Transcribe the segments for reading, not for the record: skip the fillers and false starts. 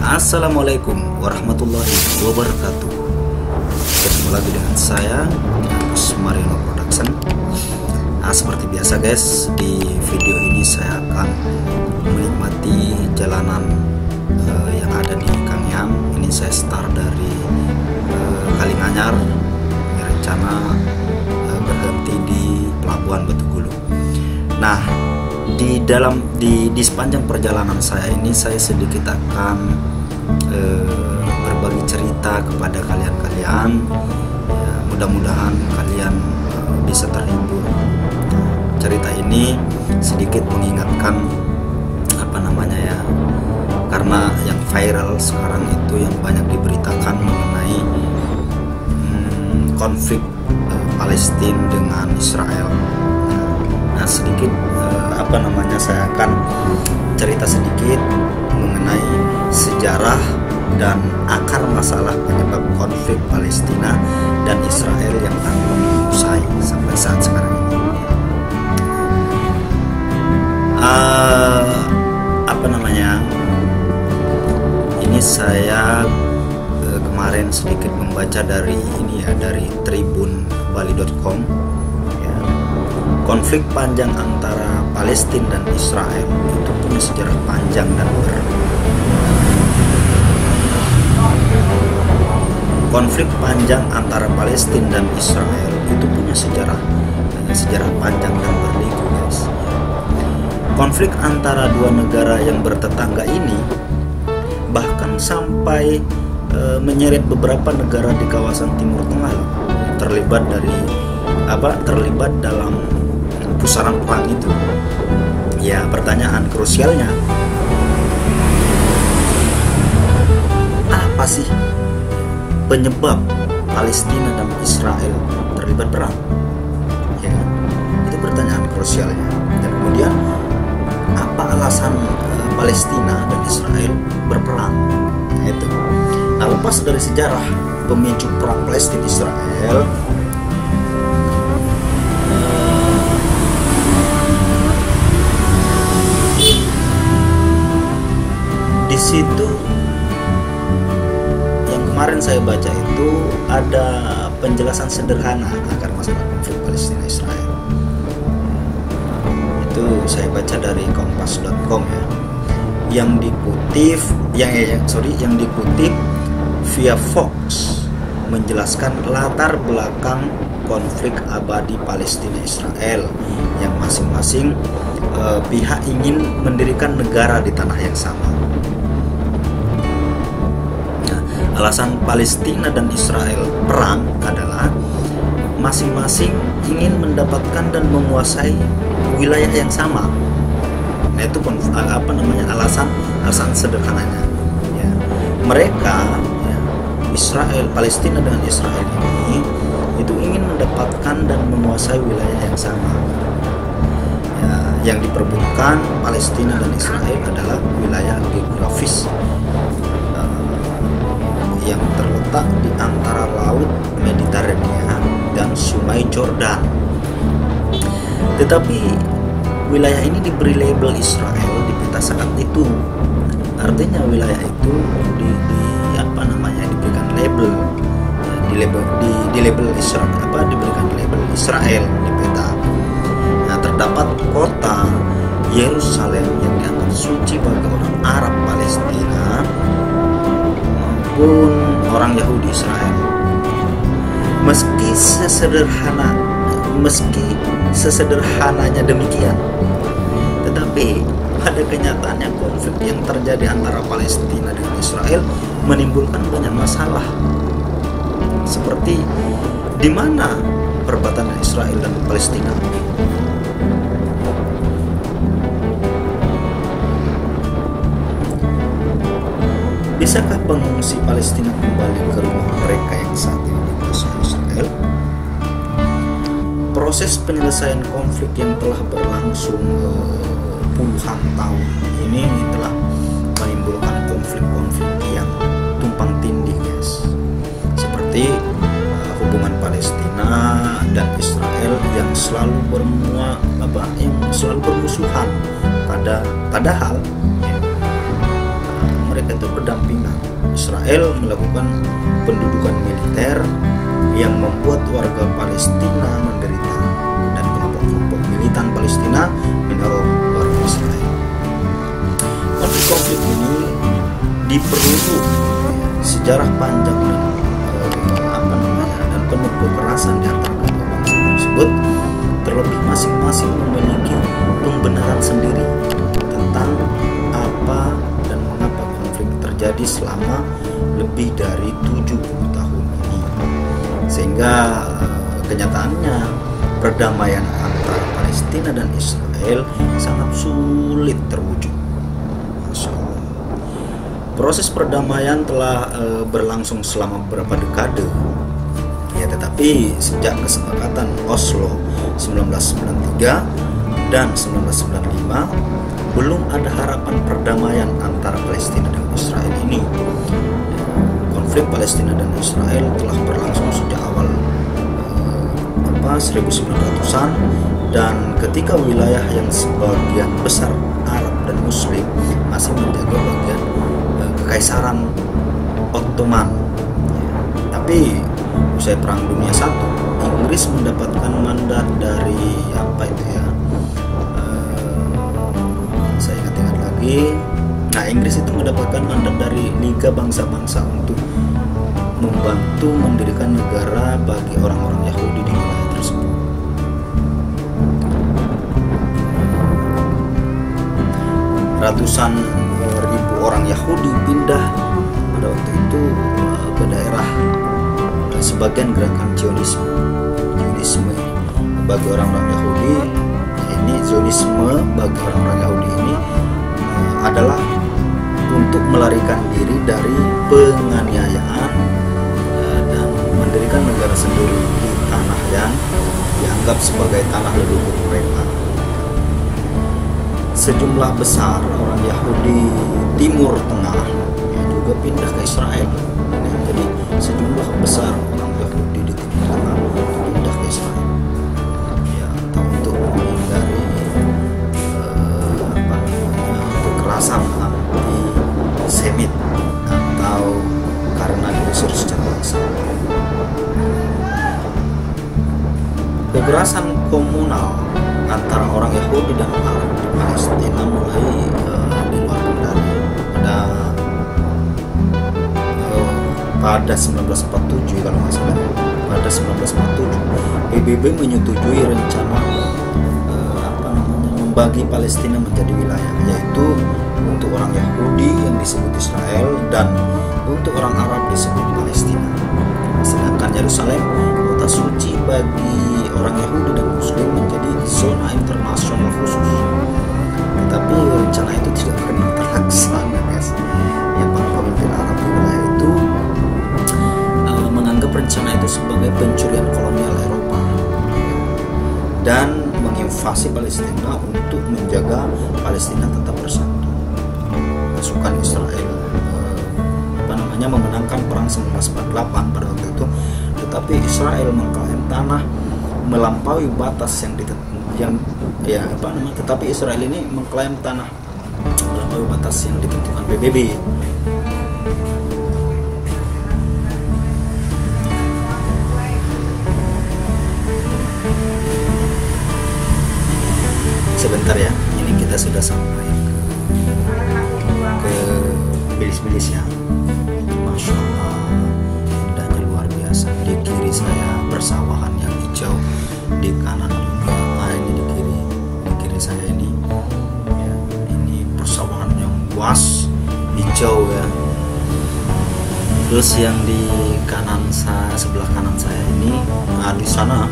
Assalamualaikum warahmatullahi wabarakatuh. Ketemu lagi dengan saya, Agus Marino Production. Seperti biasa guys, di video ini saya akan menikmati jalanan yang ada di Kangyang. Ini saya start dari Kalinganyar, rencana berhenti di Pelabuhan Batugulu. Nah, di sepanjang perjalanan saya ini saya sedikit akan berbagi cerita kepada kalian. Ya, mudah-mudahan kalian bisa terhibur. Cerita ini sedikit mengingatkan karena yang viral sekarang itu yang banyak diberitakan mengenai konflik Palestina dengan Israel. Nah, sedikit saya akan cerita sedikit mengenai sejarah dan akar masalah penyebab konflik Palestina dan Israel yang tak usai sampai saat sekarang ini. Ini saya kemarin sedikit membaca dari tribunbali.com. Konflik panjang antara Palestina dan Israel itu punya sejarah panjang dan Konflik panjang antara Palestina dan Israel itu punya sejarah panjang dan berliku, guys. Konflik antara dua negara yang bertetangga ini bahkan sampai menyeret beberapa negara di kawasan Timur Tengah terlibat dalam pusaran perang itu. Ya, pertanyaan krusialnya, apa sih penyebab Palestina dan Israel terlibat perang? Ya, itu pertanyaan krusialnya. Dan kemudian apa alasan Palestina dan Israel berperang? Nah, itu. Nah, lepas dari sejarah pemicu perang Palestina Israel, di situ yang kemarin saya baca itu ada penjelasan sederhana agar masalah konflik Palestina Israel. Itu saya baca dari kompas.com yang dikutip via Fox menjelaskan latar belakang konflik abadi Palestina Israel yang masing-masing pihak ingin mendirikan negara di tanah yang sama. Alasan Palestina dan Israel perang adalah masing-masing ingin mendapatkan dan menguasai wilayah yang sama. Nah, itu alasan sederhananya. Ya. Mereka, Palestina dengan Israel ini itu ingin mendapatkan dan menguasai wilayah yang sama. Ya, yang diperebutkan Palestina dan Israel adalah wilayah geografis yang terletak di antara Laut Mediterania dan Sungai Jordan. Tetapi wilayah ini diberi label Israel di peta saat itu. Artinya wilayah itu diberikan label diberikan label Israel di peta. Nah, terdapat kota Yerusalem yang dianggap suci bagi orang Arab Palestina maupun orang Yahudi Israel. Meski sesederhananya demikian, tetapi pada kenyataannya konflik yang terjadi antara Palestina dan Israel menimbulkan banyak masalah. Seperti di mana perbatasan Israel dan Palestina? Bisakah pengungsi Palestina kembali ke rumah mereka yang saat ini dikuasai Israel? Proses penyelesaian konflik yang telah berlangsung puluhan tahun ini telah menimbulkan konflik-konflik yang tumpang tindih, guys. Seperti hubungan Palestina dan Israel yang selalu bermusuhan, padahal mereka itu Israel melakukan pendudukan militer yang membuat warga Palestina menderita dan kelompok-kelompok militan Palestina menyerang warga Israel. Konflik ini diperlukan sejarah panjang dan penuh kekerasan di antara kedua bangsa tersebut, terlebih masing-masing memiliki pembenaran sendiri tentang apa dan mengapa konflik terjadi selama lebih dari 70 tahun ini, sehingga kenyataannya perdamaian antara Palestina dan Israel sangat sulit terwujud. Proses perdamaian telah berlangsung selama beberapa dekade, ya, tetapi sejak kesepakatan Oslo 1993 dan 1995 belum ada harapan perdamaian antara Palestina dan Israel ini. Konflik Palestina dan Israel telah berlangsung sejak awal 1900-an, dan ketika wilayah yang sebagian besar Arab dan Muslim masih menjaga bagian Kekaisaran Ottoman. Tapi usai Perang Dunia I, Inggris mendapatkan mandat dari saya ingat lagi. Nah, Inggris itu mendapatkan mandat dari Liga Bangsa-Bangsa untuk membantu mendirikan negara bagi orang-orang Yahudi di wilayah tersebut. Ratusan ribu orang Yahudi pindah pada waktu itu ke daerah sebagian gerakan Zionisme bagi orang-orang Yahudi. Ini Zionisme bagi orang-orang Yahudi ini adalah untuk melarikan diri dari penganiayaan dan mendirikan negara sendiri di tanah yang dianggap sebagai tanah leluhur mereka. Sejumlah besar orang Yahudi Timur Tengah juga pindah ke Israel. Jadi sejumlah besar orang Yahudi di Timur Tengah pindah ke Israel, ya, entah untuk menghindari kekerasan anti-Semit atau karena diusir secara paksa. Kekerasan komunal antara orang Yahudi dan Arab di Palestina mulai di luar kendali pada 1947, kalau nggak salah. Pada 1947 PBB menyetujui rencana membagi Palestina menjadi wilayah, yaitu untuk orang Yahudi yang disebut Israel dan untuk orang Arab disebut Palestina. Sedangkan Yerusalem, kota suci bagi orang Yahudi dan Muslim, menjadi zona internasional khusus. Tetapi rencana itu tidak pernah terlaksana, guys. Ya, para pemimpin Arab di wilayah itu menganggap rencana itu sebagai pencurian kolonial Eropa dan menginvasi Palestina untuk menjaga Palestina tetap bersatu. Pasukan Israel memenangkan perang 1948 pada waktu itu, tetapi Israel mengklaim tanah melampaui batas tetapi Israel ini mengklaim tanah melampaui batas yang ditentukan PBB. Sebentar ya, ini kita sudah sampai ke bilis-bilisnya. Masya Allah, indahnya luar biasa. Di kiri saya persawahan yang hijau, di kanan juga. Ini di kiri saya ini, ya, ini persawahan yang luas hijau ya. Terus yang di kanan saya, sebelah kanan saya ini, di sana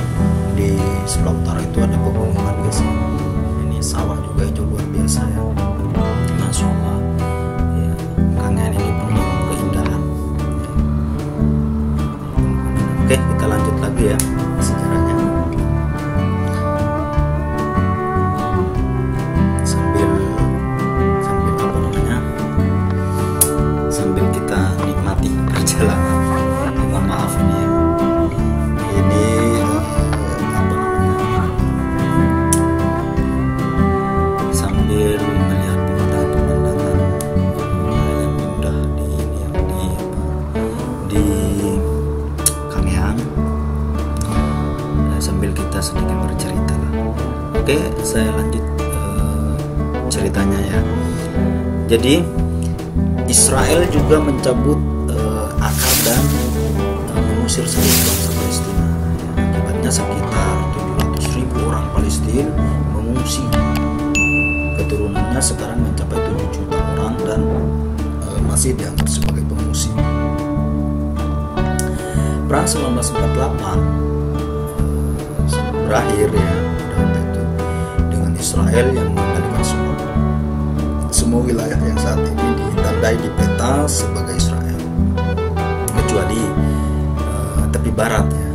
di sebelah utara itu ada pegunungan, guys. Ini sawah juga hijau luar biasa ya. Masya Allah. Kangen ini penuh keindahan. Oke, kita lanjut lagi ya sejarahnya. Sambil kita nikmati perjalanan. Mohon maaf ini ya. Ini sambil melihat pemandangan yang indah di Oke, saya lanjut ceritanya ya. Jadi Israel juga mencabut akar dan mengusir seluruh bangsa Palestina. Akibatnya sekitar 700.000 orang Palestina mengungsi. Keturunannya sekarang mencapai 7 juta orang dan masih dianggap sebagai pengungsi. Perang 1948 berakhir ya waktu itu dengan Israel yang mengendalikan semua wilayah yang saat ini ditandai di peta sebagai Israel, kecuali tepi barat ya,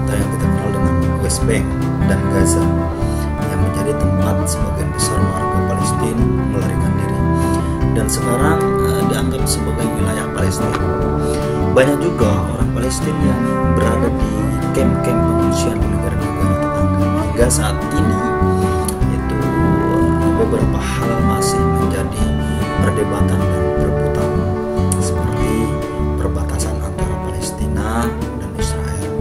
atau yang kita kenal dengan West Bank dan Gaza, yang menjadi tempat sebagian besar warga Palestina melarikan diri dan sekarang dianggap sebagai wilayah Palestina. Banyak juga orang Palestina yang berada di kamp-kamp pengungsian di negara-negara tetangga. Hingga saat ini itu beberapa hal masih menjadi perdebatan dan perebutan, seperti perbatasan antara Palestina dan Israel,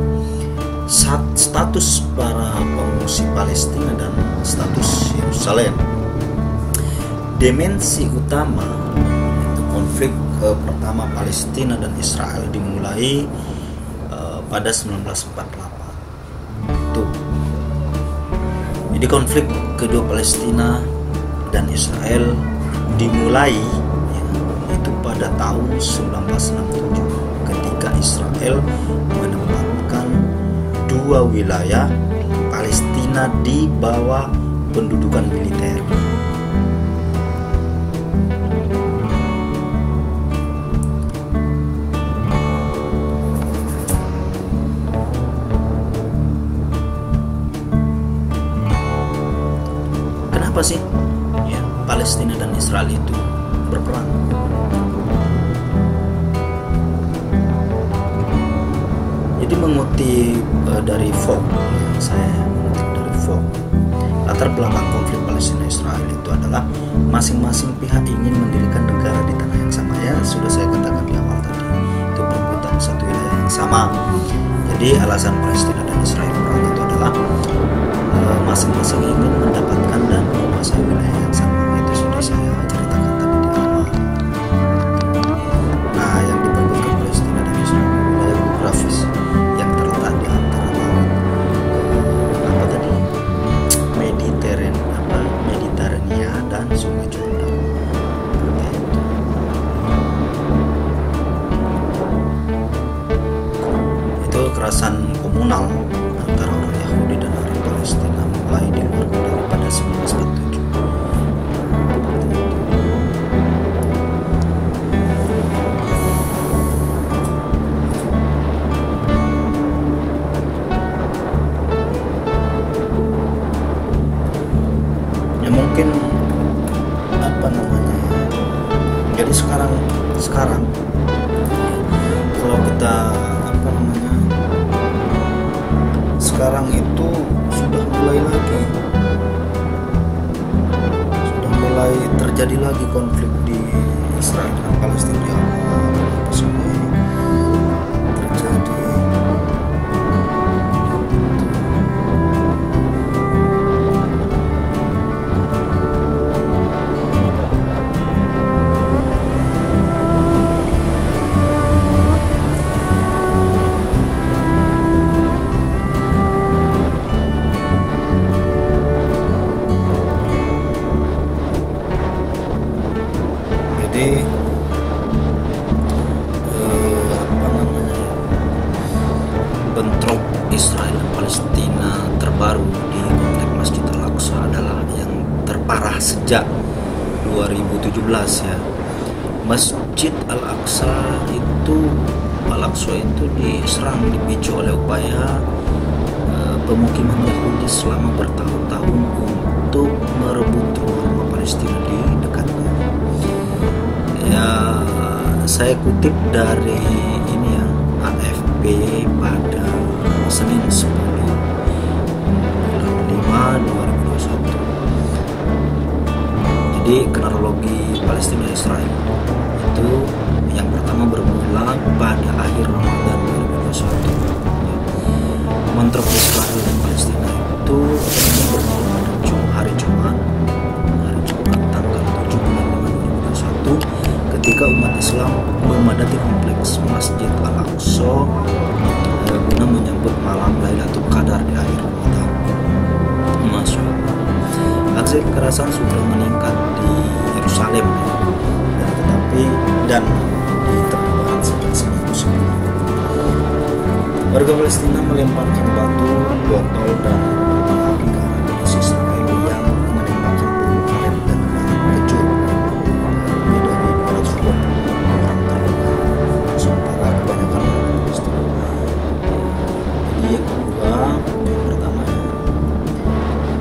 status para pengungsi Palestina dan status Yerusalem. Dimensi utama itu konflik pertama Palestina dan Israel dimulai pada 1948. Jadi konflik kedua Palestina dan Israel dimulai itu pada tahun 1967 ketika Israel menempatkan 2 wilayah Palestina di bawah pendudukan militer. Apa sih ya, Palestina dan Israel itu berperang? Jadi mengutip dari Vogue, saya mengutip dari Vogue, latar belakang konflik Palestina Israel itu adalah masing-masing pihak ingin mendirikan negara di tanah yang sama. Ya sudah saya katakan di awal tadi, itu perebutan satu wilayah yang sama. Jadi alasan Palestina dan Israel perang itu adalah masing-masing ingin mendapatkan dan menguasai wilayah yang sama. Itu sudah saya ceritakan tadi di awal. Nah, yang diperebutkan Palestina dan Israel wilayah geografis yang terletak di antara laut Mediterania dan Sungai Jordan. Itu kekerasan komunal antara orang Yahudi dan orang Palestina mulai di luar negeri pada 1947. Ya mungkin apa namanya? Jadi sekarang kalau kita apa namanya? Sekarang itu sudah mulai terjadi lagi konflik di Israel dan Palestina. Semua ini terjadi. Jadi bentrok Israel dan Palestina terbaru di komplek Masjid Al-Aqsa adalah yang terparah sejak 2017 ya. Masjid Al-Aqsa itu diserang, dipicu oleh upaya pemukiman Yahudi selama bertahun-tahun untuk merebut rumah Palestina di dekatnya. Ya, saya kutip dari ini ya, AFP pada Senin 10 bulan 5 2021. Jadi kronologi Palestina Israel itu yang pertama bermula pada akhir Ramadan 2021. Bentrok Israel dan Palestina itu bermula pada Islam memadati kompleks Masjid Al-Aqsa guna menyambut malam Lailatul Qadar di akhir Ramadan. Masya Allah. Aksi kekerasan sudah meningkat di Yerusalem, dan di terbarat sejak seminggu sebelum. Warga Palestina melemparkan batu, botol, dan api ke arah polisi Israel yang menembakkan peluru karet dan kejut. Lebih dari 220 orang terluka, sementara kebanyakan orang Palestina. Jadi yang pertama,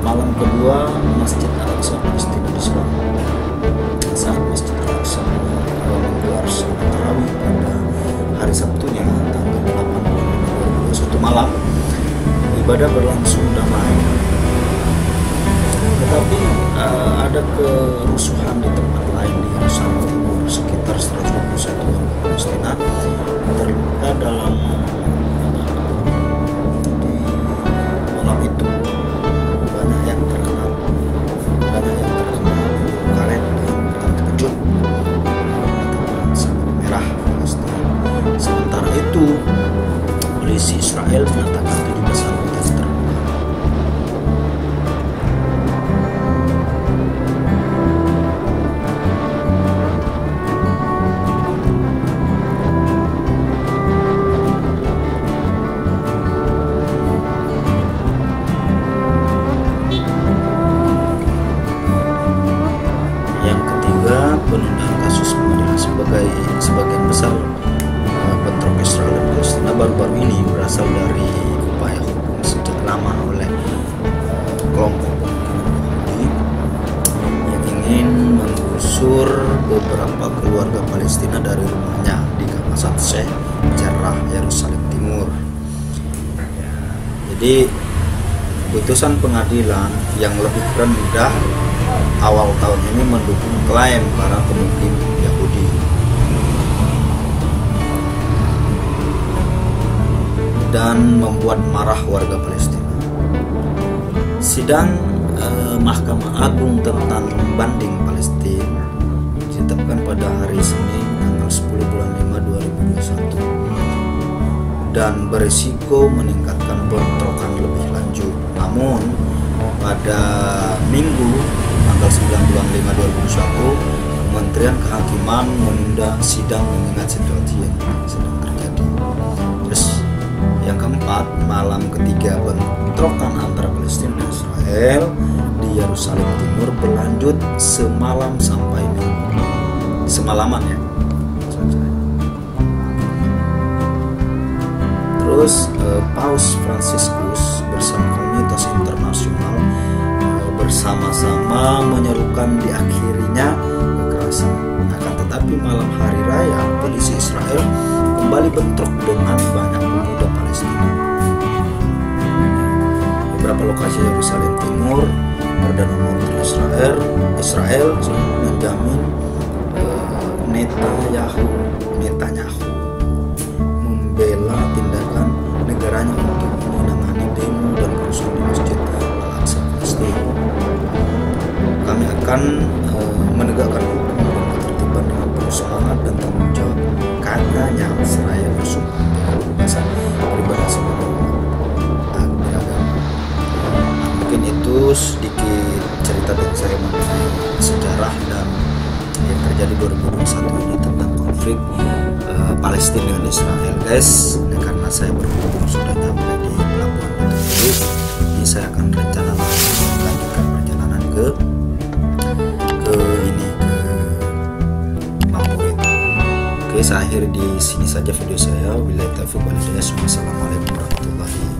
malam kedua Masjid Al-Aqsa Palestina diserang. Saat Masjid Al-Aqsa menggelar salat tarawih pada hari Sabtunya tanggal 8 November 2021 malam, ibadah berlangsung damai. Tetapi ada kerusuhan di tempat lain di Yerusalem Timur. Sekitar 121 warga Palestina terluka dalam di malam itu. Banyak yang terkena karet dan terkejut. Sangat merah Palestina. Sementara itu, polisi Israel menyatakan 17 anggota terluka. Yang ketiga, penundaan kasus pengadilan. Sebagian besar bentrok Israel dan Palestina baru-baru ini berasal dari upaya hukum sejak lama oleh kelompok Yahudi yang ingin menggusur beberapa keluarga Palestina dari rumahnya di kawasan Sheikh Jarrah, Yerusalem Timur. Jadi putusan pengadilan yang lebih rendah awal tahun ini mendukung klaim para pemukim Yahudi dan membuat marah warga Palestina. Sidang Mahkamah Agung tentang banding Palestina ditetapkan pada hari Senin tanggal 10 bulan 5 2021 dan berisiko meningkatkan bentrokan lebih lanjut. Namun pada Minggu tanggal 9 bulan 5 2021, Kementerian Kehakiman menunda sidang mengingat situasi yang sedang terjadi. Terus yang keempat, malam ketiga bentrokan antara Palestina dan Israel di Yerusalem Timur berlanjut semalaman ya. Terus Paus Fransiskus bersama komunitas internasional bersama-sama menyerukan diakhirinya kekerasan. Akan tetapi malam hari raya, polisi Israel kembali bentrok dengan banyak pemuda Palestina. Beberapa lokasi Yerusalem Timur, Perdana Menteri Israel menjamin Netanyahu membela tindakan negaranya untuk menangani demo dan kerusuhan di Masjid Al-Aqsa Palestina. Kami akan menegakkan hukum dan ketertiban dengan penuh semangat dan tanggung jawab, katanya, seraya bersumpah kebebasan beribadah sebagai umat beragama. Mungkin itu sedikit cerita dari saya mengenai sejarah dan yang terjadi 2021 ini tentang konflik Palestina dengan Israel, guys. Ini karena saya berhubung sudah sampai di pelabuhan Batu Biru, ini saya akan rencana melanjutkan perjalanan ke Mambuit. Oke, saya akhiri di sini saja video saya. Wabillahi taufiq wal hidayah. Wassalamualaikum warahmatullahi wabarakatuh.